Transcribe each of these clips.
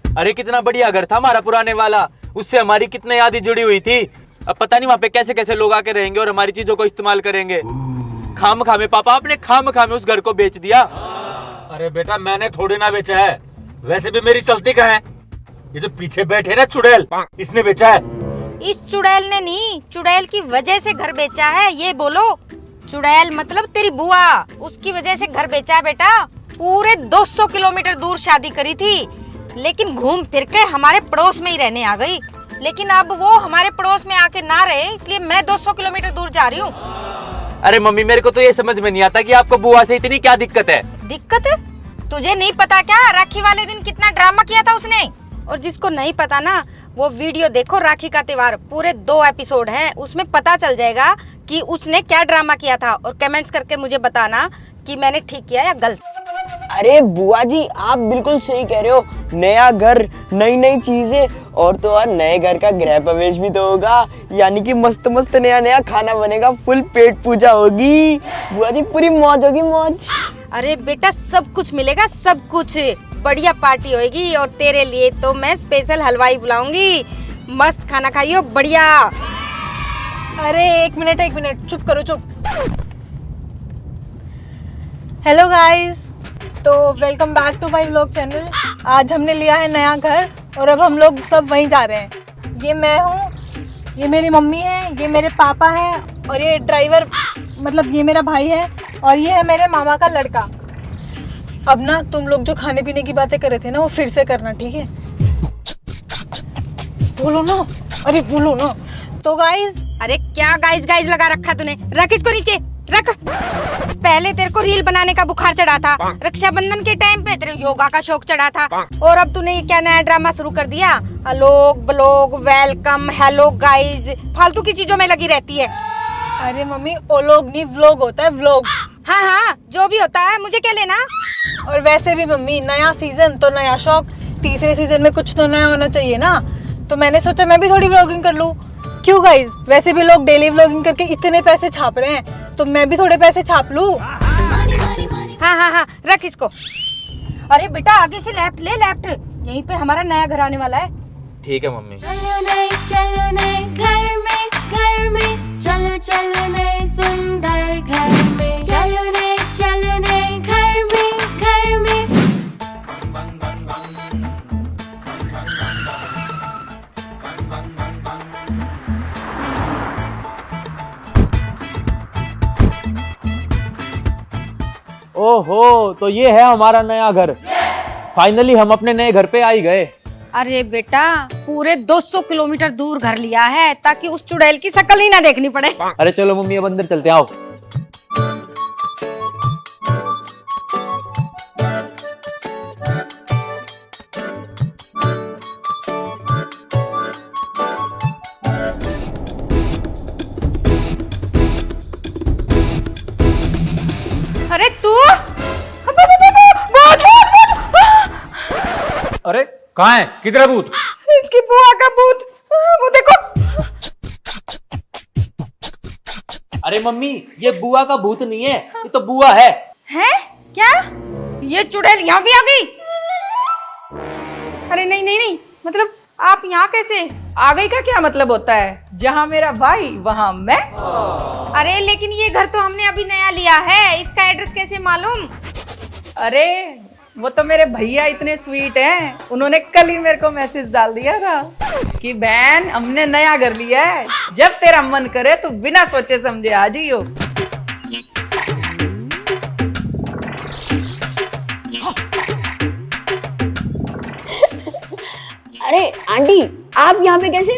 अरे कितना बढ़िया घर था हमारा पुराने वाला, उससे हमारी कितनी यादें जुड़ी हुई थी। अब पता नहीं वहाँ पे कैसे कैसे लोग आके रहेंगे और हमारी चीजों को इस्तेमाल करेंगे। खाम खामे पापा आपने खाम खामे उस घर को बेच दिया। अरे बेटा मैंने थोड़ी ना बेचा है, वैसे भी मेरी चलती कहाँ है। ये जो पीछे बैठे ना चुड़ैल, इसने बेचा है। इस चुड़ैल ने नहीं, चुड़ैल की वजह से घर बेचा है, ये बोलो। चुड़ैल मतलब तेरी बुआ, उसकी वजह से घर बेचा है बेटा। पूरे 200 किलोमीटर दूर शादी करी थी, लेकिन घूम फिर के हमारे पड़ोस में ही रहने आ गई। लेकिन अब वो हमारे पड़ोस में आके ना रहे, इसलिए मैं 200 किलोमीटर दूर जा रही हूँ। अरे मम्मी मेरे को तो ये समझ में नहीं आता कि आपको बुआ से इतनी क्या दिक्कत है। दिक्कत है? तुझे नहीं पता क्या, राखी वाले दिन कितना ड्रामा किया था उसने। और जिसको नहीं पता ना, वो वीडियो देखो, राखी का त्योहार, पूरे 2 एपिसोड हैं, उसमें पता चल जाएगा कि उसने क्या ड्रामा किया था। और कमेंट्स करके मुझे बताना कि मैंने ठीक किया या गलत। अरे बुआ जी आप बिल्कुल सही कह रहे हो। नया घर, नई नई चीजें, और तो और नए घर का गृह प्रवेश भी तो होगा, यानी कि मस्त मस्त नया नया खाना बनेगा, फुल पेट पूजा होगी। बुआ जी पूरी मौज होगी, मौज। अरे बेटा सब कुछ मिलेगा, सब कुछ, बढ़िया पार्टी होगी। और तेरे लिए तो मैं स्पेशल हलवाई बुलाऊंगी, मस्त खाना खाइयो बढ़िया। अरे एक मिनट चुप करो, चुप। हेलो गाइस, तो welcome back to my vlog channel. आज हमने लिया है नया घर और अब हम लोग सब वहीं जा रहे हैं। ये मैं हूँ, ये मेरी मम्मी है, ये मेरे पापा हैं, और ये ड्राइवर मतलब ये मेरा भाई है, और ये है मेरे मामा का लड़का। अब ना तुम लोग जो खाने पीने की बातें कर रहे थे ना, वो फिर से करना, ठीक है? बोलो ना, अरे बोलो ना। तो गाइस, अरे क्या गाइस गाइस लगा रखा तूने, रख इसको नीचे रख। पहले तेरे को रील बनाने का बुखार चढ़ा था, रक्षाबंधन के टाइम पे तेरे योगा का शौक चढ़ा था, और अब तूने ये क्या नया ड्रामा शुरू कर दिया? Alok blog, welcome, hello guys, फालतू की चीजों में लगी रहती है। अरे मम्मी ओलोग नहीं, व्लॉग होता है, व्लॉग। हाँ हाँ जो भी होता है, मुझे क्या लेना। और वैसे भी मम्मी, नया सीजन तो नया शौक, तीसरे सीजन में कुछ तो नया होना चाहिए ना। तो मैंने सोचा मैं भी थोड़ी व्लॉगिंग कर लूँ। क्यों गाइज, वैसे भी लोग डेली व्लॉगिंग करके इतने पैसे छाप रहे हैं, तो मैं भी थोड़े पैसे छाप लूँ। हाँ हाँ हाँ रख इसको। अरे बेटा आगे से लेफ्ट ले, लेफ्ट, यहीं पे हमारा नया घर आने वाला है। ठीक है मम्मी। चलो नए घर में, चलो चलो नए सुंदर घर में, चलो नए घर में। ओहो, तो ये है हमारा नया घर। फाइनली हम अपने नए घर पे आ ही गए। अरे बेटा पूरे 200 किलोमीटर दूर घर लिया है, ताकि उस चुड़ैल की शक्ल ही ना देखनी पड़े। अरे चलो मम्मी अब अंदर चलते हैं, आओ। अरे तू, अरे कहाँ है, किधर है भूत? इसकी बुआ का भूत, वो देखो। अरे मम्मी ये बुआ का भूत नहीं है, ये तो बुआ है। हैं? क्या? ये चुड़ैल यहाँ भी आ गई? अरे नहीं नहीं नहीं, मतलब आप यहाँ कैसे आ गई का क्या मतलब होता है? जहाँ मेरा भाई वहाँ मैं। अरे लेकिन ये घर तो हमने अभी नया लिया है, इसका एड्रेस कैसे मालूम? अरे वो तो मेरे भैया इतने स्वीट हैं, उन्होंने कल ही मेरे को मैसेज डाल दिया था कि बहन हमने नया घर लिया है, जब तेरा मन करे तो बिना सोचे समझे आ जाइयो। अरे आंटी आप यहाँ पे कैसे?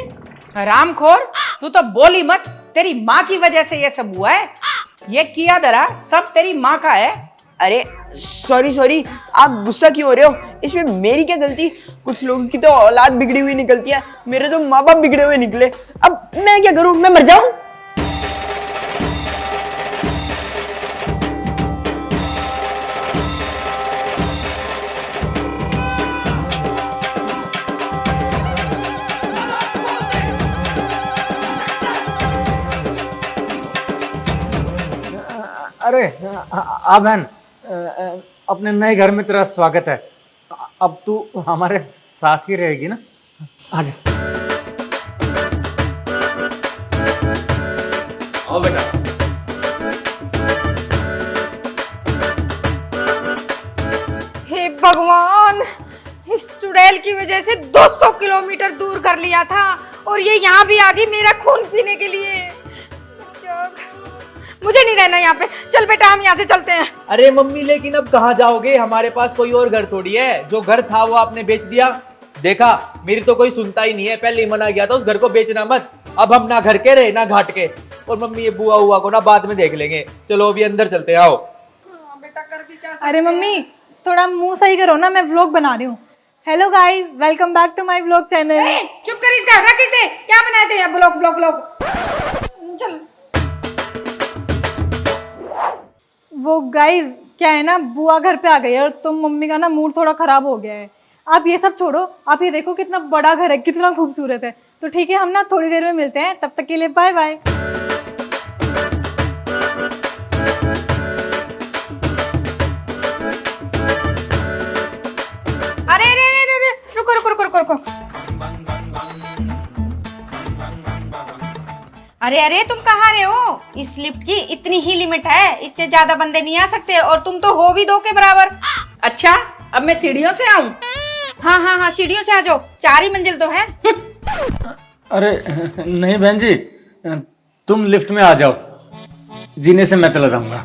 हरामखोर, तू तो बोली मत, तेरी माँ की वजह से ये सब हुआ है। ये किया धरा सब तेरी माँ का है। अरे सॉरी, आप गुस्सा क्यों हो रहे हो? इसमें मेरी क्या गलती? कुछ लोगों की तो औलाद बिगड़ी हुई निकलती है, मेरे तो माँ बाप बिगड़े हुए निकले। अब मैं क्या करूं, मैं मर जाऊं? अरे आ बहन, अपने नए घर में तेरा स्वागत है। अब तू हमारे साथ ही रहेगी ना? आजा। आओ बेटा। हे भगवान, इस चुड़ैल की वजह से 200 किलोमीटर दूर कर लिया था और ये यहाँ भी आ गई मेरा खून पीने के लिए। मुझे नहीं रहना यहाँ पे, चल बेटा हम यहाँ से चलते हैं। अरे मम्मी लेकिन अब कहाँ जाओगे? हमारे पास कोई और घर थोड़ी है। जो घर था वो आपने बेच दिया। देखा, मेरी तो कोई सुनता ही नहीं है। पहले ही मना किया था उस घर को बेचना मत। अब हम ना घर के रहे ना घाट के। और मम्मी ये बुआ हुआ को ना बाद में देख लेंगे। चलो अभी अंदर चलते हैं, आओ। बेटा कर भी क्या अरे मम्मी थोड़ा मुंह सही करो ना, मैं व्लॉग बना रही हूँ। Hello guys, welcome back to my vlog channel. चुप कर, इसका रख इसे। क्या बनाए थे यहाँ? Blog blog blog. चल। वो गाइस क्या है ना, बुआ घर पे आ गई है और तुम मम्मी का ना मूड थोड़ा खराब हो गया है। आप ये सब छोड़ो, आप ये देखो कितना बड़ा घर है, कितना खूबसूरत है। तो ठीक है, हम ना थोड़ी देर में मिलते हैं, तब तक के लिए बाय बाय। अरे अरे अरे अरे, रुको रुको रुको रुको रुको। अरे अरे तुम कहाँ रहे हो? इस लिफ्ट की इतनी ही लिमिट है, इससे ज्यादा बंदे नहीं आ सकते और तुम तो हो भी 2 के बराबर। अच्छा अब मैं सीढ़ियों से आऊं? हाँ हाँ हाँ, सीढ़ियों से आ जाओ, 4 ही मंजिल तो है। अरे नहीं बहन जी, तुम लिफ्ट में आ जाओ, जीने से मैं चला जाऊंगा।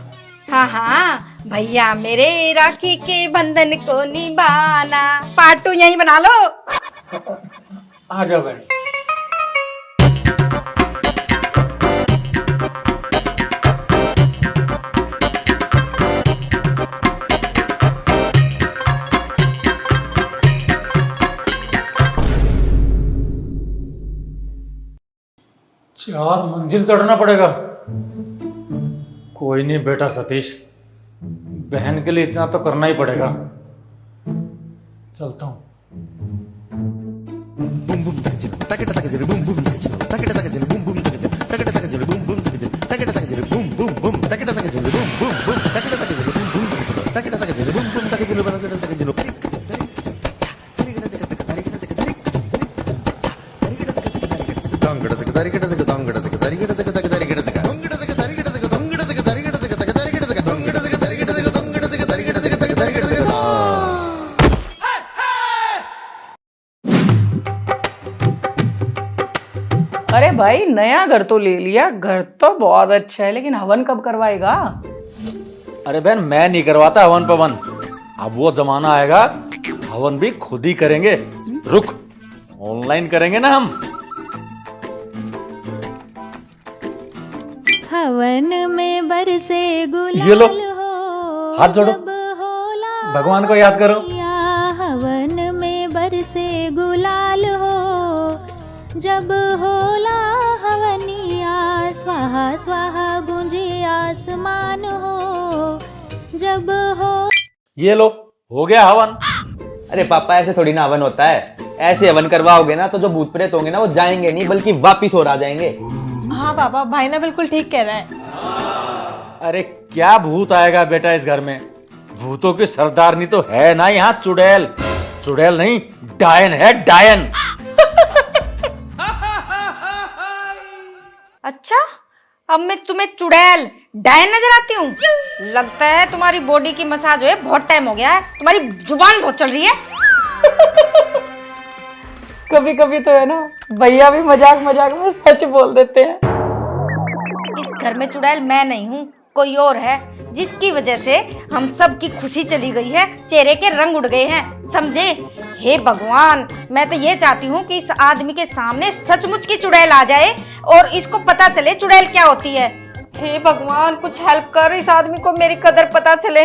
हाँ हाँ भैया मेरे, राखी के बंधन को निभाना। पार्ट 2 यहीं बना लो। आ जाओ बहन। चार मंजिल चढ़ना पड़ेगा। कोई नहीं बेटा सतीश, बहन के लिए इतना तो करना ही पड़ेगा। चलता हूँ। अरे भाई नया घर तो ले लिया, घर तो बहुत अच्छा है, लेकिन हवन कब करवाएगा? अरे बहन मैं नहीं करवाता हवन पवन। अब वो जमाना आएगा हवन भी खुद ही करेंगे। रुक, ऑनलाइन करेंगे ना हम। हवन में बरसे ये लो, गुलाल हो, हाथ जोड़ो, जब होला भगवान को याद करो। या हवन में बरसे गुलाल हो, जब होला हवनिया, स्वाहा स्वाहा गूंजे आसमान हो, जब हो। ये लो, हो गया हवन। अरे पापा ऐसे थोड़ी ना हवन होता है। ऐसे हवन करवाओगे ना तो जो भूत प्रेत होंगे ना वो जाएंगे नहीं बल्कि वापिस और आ जाएंगे। हाँ पापा, भाई ना बिल्कुल ठीक कह रहा है। अरे क्या भूत आएगा बेटा इस घर में? भूतों की सरदारनी तो है ना यहाँ चुड़ैल। चुड़ैल नहीं, डायन है, डायन। अच्छा, अब मैं तुम्हें चुड़ैल डायन नजर आती हूँ? लगता है तुम्हारी बॉडी की मसाज हुए बहुत टाइम हो गया है। तुम्हारी जुबान बहुत चल रही है। कभी कभी तो है ना, भैया भी मजाक मजाक में सच बोल देते हैं। इस घर में चुड़ैल मैं नहीं हूँ, कोई और है, जिसकी वजह से हम सब की खुशी चली गई है, चेहरे के रंग उड़ गए हैं, समझे? हे भगवान, मैं तो ये चाहती हूँ कि इस आदमी के सामने सचमुच की चुड़ैल आ जाए और इसको पता चले चुड़ैल क्या होती है। हे भगवान कुछ हेल्प कर, इस आदमी को मेरी कदर पता चले।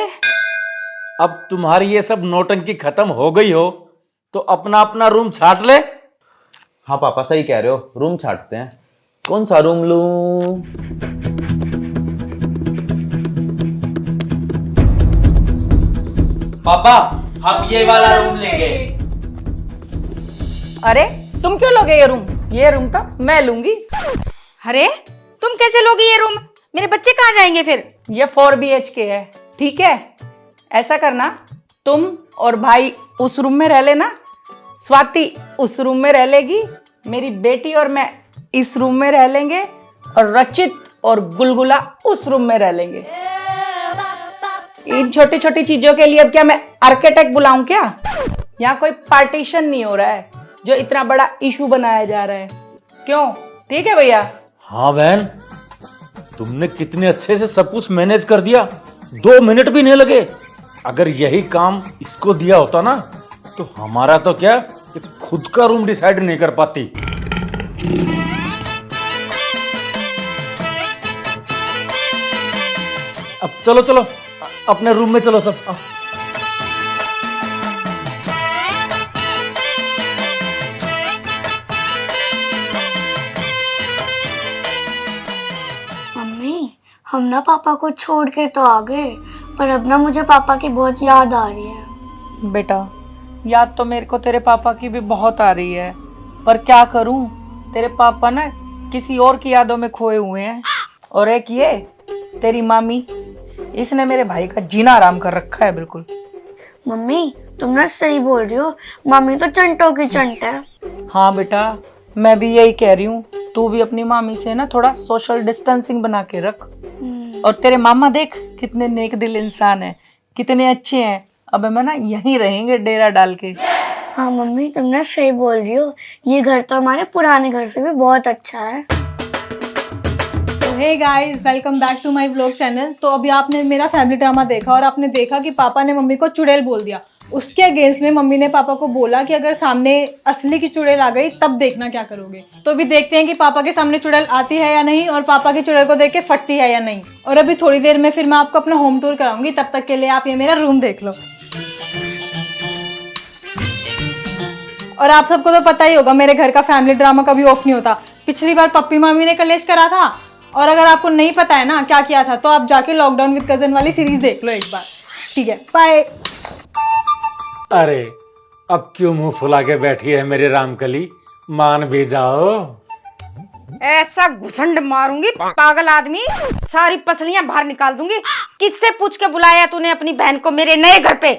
अब तुम्हारी ये सब नौटंकी खत्म हो गई हो तो अपना अपना रूम छाट ले। हाँ पापा सही कह रहे हो, रूम छाटते हैं। कौन सा रूम लूं? पापा हम ये वाला रूम लेंगे। अरे तुम क्यों लोगे ये रूम? ये रूम तो मैं लूंगी। अरे तुम कैसे लोगी ये रूम? मेरे बच्चे कहाँ जाएंगे फिर? ये 4 BHK है, ठीक है? ऐसा करना, तुम और भाई उस रूम में रह लेना, स्वाति उस रूम में रह लेगी, मेरी बेटी और मैं इस रूम में रह लेंगे, और रचित और गुलगुला उस रूम में रह लेंगे। इन छोटी छोटी चीजों के लिए अब क्या मैं आर्किटेक्ट बुलाऊं क्या? यहाँ कोई पार्टीशन नहीं हो रहा है जो इतना बड़ा इशू बनाया जा रहा है। क्यों? ठीक है भैया? हाँ बहन, तुमने कितने अच्छे से सब कुछ मैनेज कर दिया, 2 मिनट भी नहीं लगे। अगर यही काम इसको दिया होता ना तो हमारा तो क्या, ये खुद का रूम डिसाइड नहीं कर पाती। अब चलो चलो अपने रूम में चलो सब। आओ। मम्मी, हम ना पापा को छोड़ के तो आ गए, पर अब ना मुझे पापा की बहुत याद आ रही है। बेटा, याद तो मेरे को तेरे पापा की भी बहुत आ रही है, पर क्या करूं, तेरे पापा ना किसी और की यादों में खोए हुए हैं। और एक ये तेरी मामी, इसने मेरे भाई का जीना आराम कर रखा है बिल्कुल। मम्मी, तुम ना सही बोल रही हो, मामी तो चंटों की चंट है। हाँ बेटा, मैं भी यही कह रही हूँ, तू भी अपनी मामी से ना थोड़ा सोशल डिस्टेंसिंग बना के रख। और तेरे मामा देख कितने नेक दिल इंसान है, कितने अच्छे हैं। अब मैं ना यहीं रहेंगे डेरा डाल के। हाँ मम्मी, तुम ना सही बोल रही हो, ये घर तो हमारे पुराने घर से भी बहुत अच्छा है। Hey guys, welcome back to my vlog channel. तो अभी आपने मेरा फैमिली ड्रामा देखा और आपने देखा कि पापा ने मम्मी को चुड़ैल बोल दिया। उसके अगेंस्ट में मम्मी ने पापा को बोला कि अगर सामने असली की चुड़ैल आ गई तब देखना क्या करोगे। तो अभी देखते हैं कि पापा के सामने चुड़ैल आती है या नहीं, और पापा की चुड़ैल को देख के फटती है या नहीं। और अभी थोड़ी देर में फिर मैं आपको अपना होम टूर कराऊंगी, तब तक के लिए आप ये मेरा रूम देख लो। और आप सबको तो पता ही होगा मेरे घर का फैमिली ड्रामा कभी ऑफ नहीं होता। पिछली बार पप्पी मामी ने कलेश करा था, और अगर आपको नहीं पता है ना क्या किया था तो आप जाके लॉकडाउन विद कजन वाली सीरीज देख लो एक बार। ठीक है, बाय। अरे अब क्यों मुंह फुला के बैठी है मेरी रामकली, मान भी जाओ। ऐसा घुसंड मारूंगी पागल आदमी, सारी पसलियां बाहर निकाल दूंगी। किससे पूछ के बुलाया तूने अपनी बहन को मेरे नए घर पे?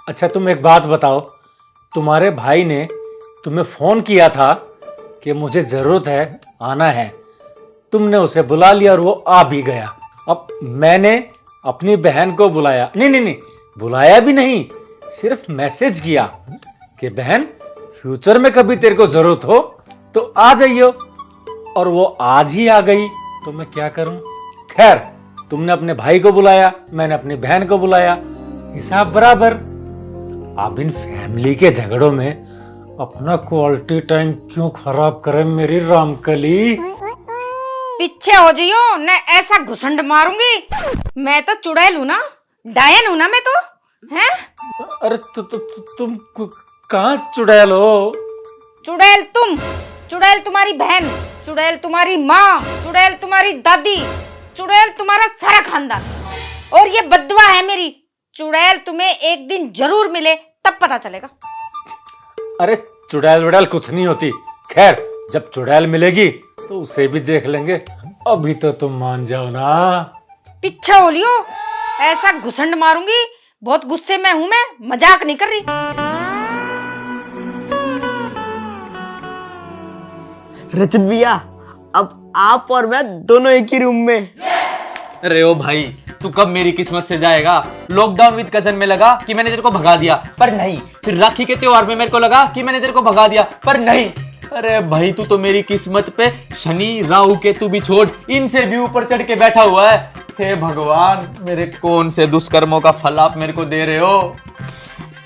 अच्छा तुम एक बात बताओ, तुम्हारे भाई ने तुम्हें फोन किया था कि मुझे जरूरत है, आना है, तुमने उसे बुला लिया और वो आ भी गया। अब मैंने अपनी बहन को बुलाया, नहीं, बुलाया भी नहीं, सिर्फ मैसेज किया कि बहन फ्यूचर में कभी तेरे को जरूरत हो तो आ जाइयो, और वो आज ही आ गई, तो मैं क्या करूं। खैर, तुमने अपने भाई को बुलाया, मैंने अपनी बहन को बुलाया, हिसाब बराबर। अब इन फैमिली के झगड़ों में अपना क्वालिटी टाइम क्यों खराब करे मेरी रामकली। पीछे हो जियो, न ऐसा घुसंड मारूंगी। मैं तो चुड़ैल हूं ना, डायन हूं ना मैं तो, हैं? अरे तुम कहाँ चुड़ैल हो? चुड़ैल तुम, चुड़ैल तुम्हारी बहन, चुड़ैल तुम्हारी माँ, चुड़ैल तुम्हारी दादी, चुड़ैल तुम्हारा सारा खानदान। और ये बद्दुआ है मेरी, चुड़ैल तुम्हें एक दिन जरूर मिले तब पता चलेगा। अरे चुड़ैल वुड़ैल कुछ नहीं होती। खैर, जब चुड़ैल मिलेगी तो उसे भी देख लेंगे, अभी तो तुम मान जाओ ना। पीछे हो लियो, ऐसा घुसंड मारूंगी। बहुत गुस्से में हूं मैं, मजाक नहीं कर रही। रचित भैया, अब आप और मैं दोनों एक ही रूम में। अरे ओ भाई, तू कब मेरी किस्मत से जाएगा। लॉकडाउन विद कजन में लगा कि मैंने तेरे को भगा दिया, पर नहीं। फिर राखी के त्योहार में मेरे को लगा कि मैंने तेरे को भगा दिया, पर नहीं। अरे भाई, तू तो मेरी किस्मत पे शनि राहु के तू भी छोड़, इनसे भी ऊपर चढ़ के बैठा हुआ है। हे भगवान, मेरे कौन से दुष्कर्मों का फल आप मेरे को दे रहे हो।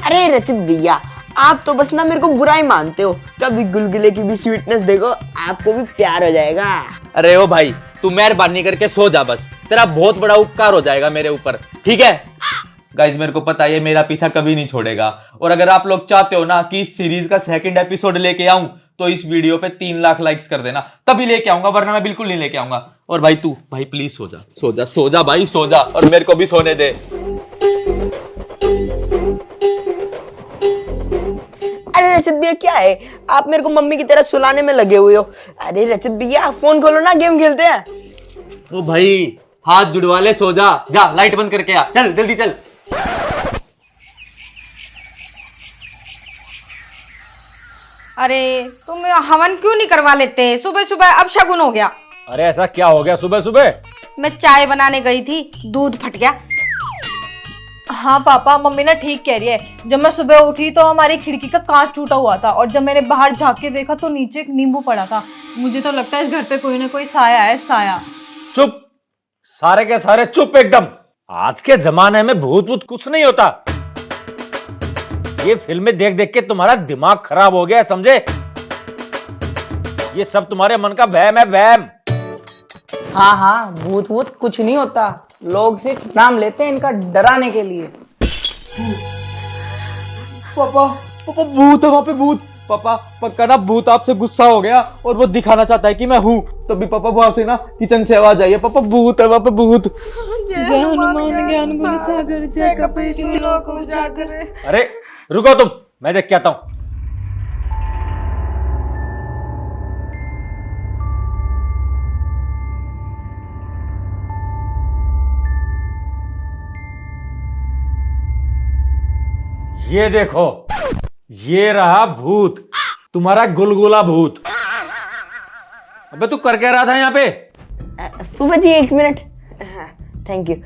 अरे रचित भैया, आप तो बस ना मेरे को बुरा ही मानते हो। कभी गुलगुले की भी स्वीटनेस देखो, आपको भी प्यार हो जाएगा। अरे ओ भाई, तू मेहरबानी करके सो जा बस, तेरा बहुत बड़ा उपकार हो जाएगा मेरे ऊपर, ठीक है। गाइज, मेरे को पता है ये मेरा पीछा कभी नहीं छोड़ेगा, और अगर आप लोग चाहते हो ना कि इस सीरीज का सेकंड एपिसोड लेके आऊं तो इस वीडियो पे 3 लाख लाइक्स कर देना, तभी लेके आऊंगा, वरना मैं बिल्कुल नहीं लेके आऊंगा। और भाई तू, भाई प्लीज सो जा, सो जा, सो जा भाई, सो जा, और मेरे को भी सोने दे। अरे रचित भैया, क्या है, आप मेरे को मम्मी की तरह सुलाने में लगे हुए हो। अरे रचित भैया, फोन खोलो ना, गेम खेलते हैं। ओ भाई, हाथ जुड़वा ले, सो जा, जा लाइट बंद करके आ, चल जल्दी चल। अरे तुम हवन क्यों नहीं करवा लेते? सुबह सुबह अब शगुन हो गया। अरे ऐसा क्या हो गया सुबह सुबह? मैं चाय बनाने गई थी, दूध फट गया। हाँ पापा, मम्मी ना ठीक कह रही है। जब मैं सुबह उठी तो हमारी खिड़की का कांच टूटा हुआ था और जब मैंने बाहर झांक के देखा तो नीचे एक नींबू पड़ा था। मुझे तो लगता है इस घर पे कोई ना कोई साया है, साया। चुप, सारे के सारे चुप एकदम। आज के जमाने में भूत भूत कुछ नहीं होता। ये फिल्में देख देख के तुम्हारा दिमाग खराब हो गया है, समझे? ये सब तुम्हारे मन का वहम है, वहम। हाँ हाँ, भूत भूत कुछ नहीं होता, लोग सिर्फ नाम लेते हैं इनका डराने के लिए। पापा पापा भूत है वहां पे, भूत। पापा पक्का ना भूत आपसे गुस्सा हो गया और वो दिखाना चाहता है कि मैं हूँ। तभी पापा वहां से ना किचन से आवाज आई है, पापा भूत है वहां पे, भूत। जय हनुमान ज्ञान गुण सागर, जय कपीश लोक उजागर। अरे रुको तुम, मैं देख के आता हूं। ये देखो, ये रहा भूत, तुम्हारा गुलगुला भूत। अबे तू कर क्या रहा था यहाँ पे? फूफा जी एक मिनट। Thank you.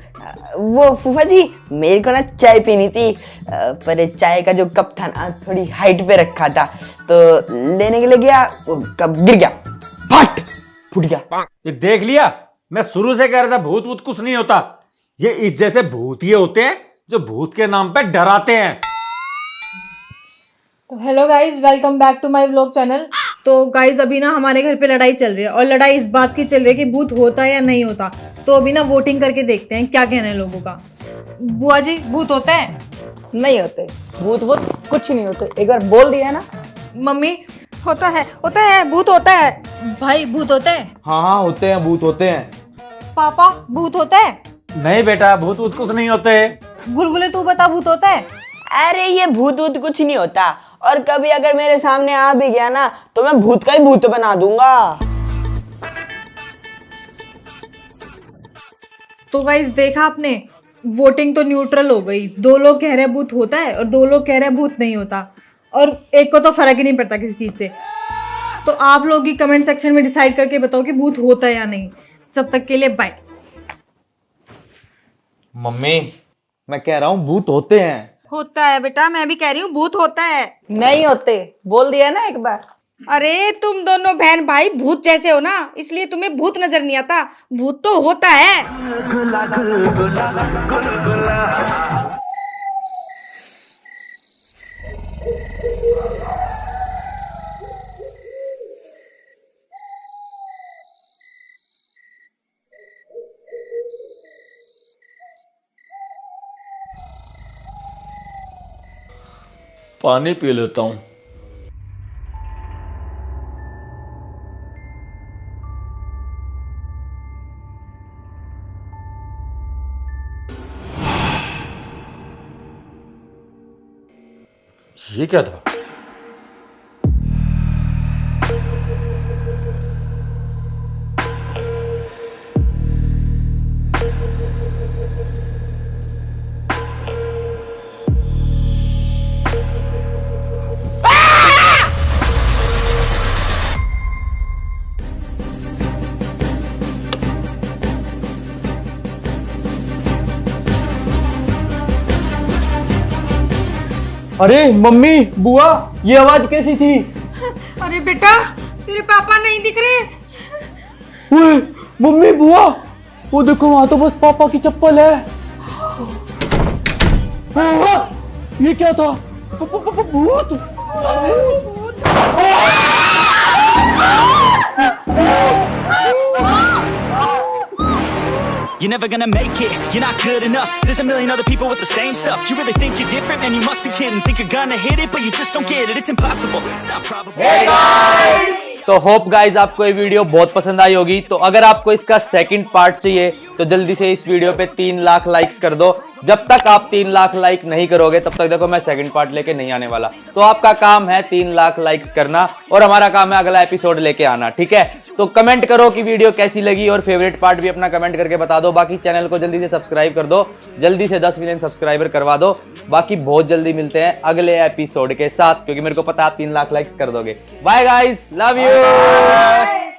वो फूफा जी, मेरे को ना चाय पीनी थी, पर चाय का जो कप था ना थोड़ी हाइट पे रखा था, तो लेने के लिए गया, वो कप गिर गया, फूट गया। ये देख लिया, मैं शुरू से कह रहा था भूत भूत कुछ नहीं होता। ये इस जैसे भूत ये होते हैं जो भूत के नाम पे डराते हैं। तो hello guys, welcome back to my vlog channel. तो गाइज अभी ना हमारे घर पे लड़ाई चल रही है और लड़ाई इस बात की चल रही है कि भूत होता है या नहीं होता। तो अभी ना वोटिंग करके देखते हैं क्या कहना है लोगों का। बुआ जी, भूत होता है? नहीं होते भूत भूत कुछ नहीं होते, एक बार बोल दिया ना। मम्मी? होता है, भूत होता है। भाई भूत होता है? हाँ हाँ होते हैं, भूत होते हैं। पापा भूत होता है? नहीं बेटा, भूत भूत कुछ नहीं होते। गुलगुले तू बता, भूत होता है? अरे ये भूत वूत कुछ नहीं होता, और कभी अगर मेरे सामने आ भी गया ना तो मैं भूत का ही भूत बना दूंगा। तो गाइस देखा आपने, वोटिंग तो न्यूट्रल हो गई। 2 लोग कह रहे हैं भूत होता है और 2 लोग कह रहे हैं भूत नहीं होता, और एक को तो फर्क ही नहीं पड़ता किसी चीज से। तो आप लोग ही कमेंट सेक्शन में डिसाइड करके बताओ कि भूत होता है या नहीं। जब तक के लिए बाय। मम्मी मैं कह रहा हूँ भूत होते हैं। होता है बेटा, मैं भी कह रही हूँ भूत होता है। नहीं होते, बोल दिया ना एक बार। अरे तुम दोनों बहन भाई भूत जैसे हो ना, इसलिए तुम्हें भूत नजर नहीं आता। भूत तो होता है। पानी पी लेता हूं। ये क्या था? अरे मम्मी, बुआ, ये आवाज कैसी थी? अरे बेटा, तेरे पापा नहीं दिख रहे। ओए, मम्मी, बुआ, वो देखो वहां तो बस पापा की चप्पल है। ये क्या था? भूत! You're never gonna make it, you're not good enough. There's a million other people with the same stuff. You really think you're different? Man, you must be kidding. Think you're gonna hit it, but you just don't get it. It's impossible, it's not probable. तो hope guys आपको ये video बहुत पसंद आई होगी। तो अगर आपको इसका सेकंड पार्ट चाहिए तो जल्दी से इस वीडियो पे 3 लाख लाइक्स कर दो। जब तक आप 3 लाख लाइक नहीं करोगे तब तक देखो मैं सेकंड पार्ट लेके नहीं आने वाला। तो आपका काम है 3 लाख लाइक्स करना और हमारा काम है अगला एपिसोड लेके आना, ठीक है। तो कमेंट करो कि वीडियो कैसी लगी और फेवरेट पार्ट भी अपना कमेंट करके बता दो। बाकी चैनल को जल्दी से सब्सक्राइब कर दो, जल्दी से 10 मिलियन सब्सक्राइबर करवा दो। बाकी बहुत जल्दी मिलते हैं अगले एपिसोड के साथ, क्योंकि मेरे को पता है आप 3 लाख लाइक्स कर दोगे। Bye guys, love you.